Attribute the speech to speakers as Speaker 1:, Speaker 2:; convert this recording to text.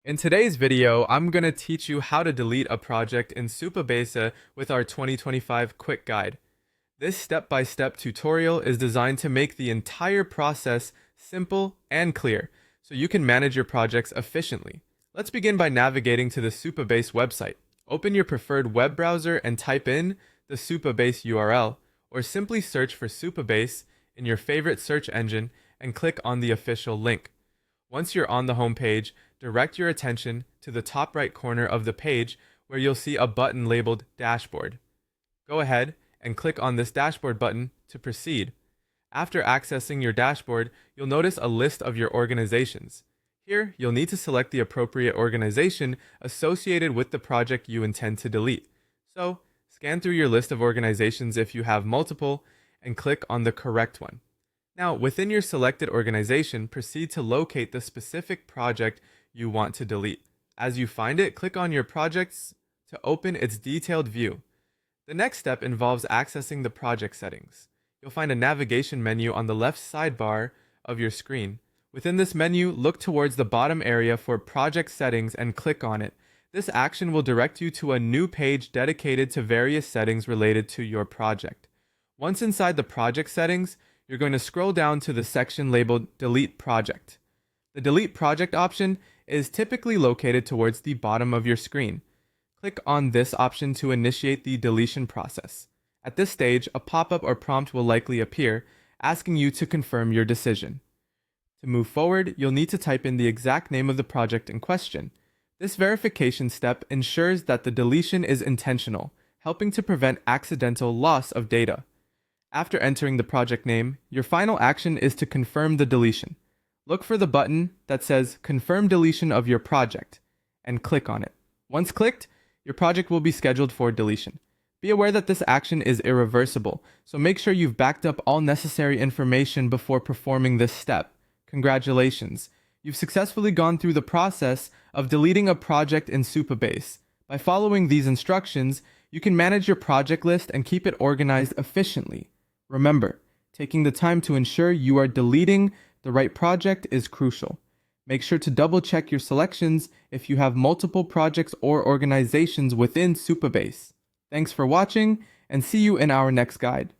Speaker 1: In today's video, I'm going to teach you how to delete a project in Supabase with our 2025 quick guide. This step-by-step tutorial is designed to make the entire process simple and clear, so you can manage your projects efficiently. Let's begin by navigating to the Supabase website. Open your preferred web browser and type in the Supabase URL, or simply search for Supabase in your favorite search engine and click on the official link. Once you're on the home page, direct your attention to the top right corner of the page where you'll see a button labeled Dashboard. Go ahead and click on this Dashboard button to proceed. After accessing your dashboard, you'll notice a list of your organizations. Here, you'll need to select the appropriate organization associated with the project you intend to delete. So, scan through your list of organizations if you have multiple, and click on the correct one. Now, within your selected organization, proceed to locate the specific project you want to delete. As you find it, click on your projects to open its detailed view. The next step involves accessing the project settings. You'll find a navigation menu on the left sidebar of your screen. Within this menu, look towards the bottom area for project settings and click on it. This action will direct you to a new page dedicated to various settings related to your project. Once inside the project settings, you're going to scroll down to the section labeled Delete Project. The Delete Project option is typically located towards the bottom of your screen. Click on this option to initiate the deletion process. At this stage, a pop-up or prompt will likely appear, asking you to confirm your decision. To move forward, you'll need to type in the exact name of the project in question. This verification step ensures that the deletion is intentional, helping to prevent accidental loss of data. After entering the project name, your final action is to confirm the deletion. Look for the button that says Confirm Deletion of your project and click on it. Once clicked, your project will be scheduled for deletion. Be aware that this action is irreversible, so make sure you've backed up all necessary information before performing this step. Congratulations! You've successfully gone through the process of deleting a project in Supabase. By following these instructions, you can manage your project list and keep it organized efficiently. Remember, taking the time to ensure you are deleting the right project is crucial. Make sure to double check your selections if you have multiple projects or organizations within Supabase. Thanks for watching, and see you in our next guide.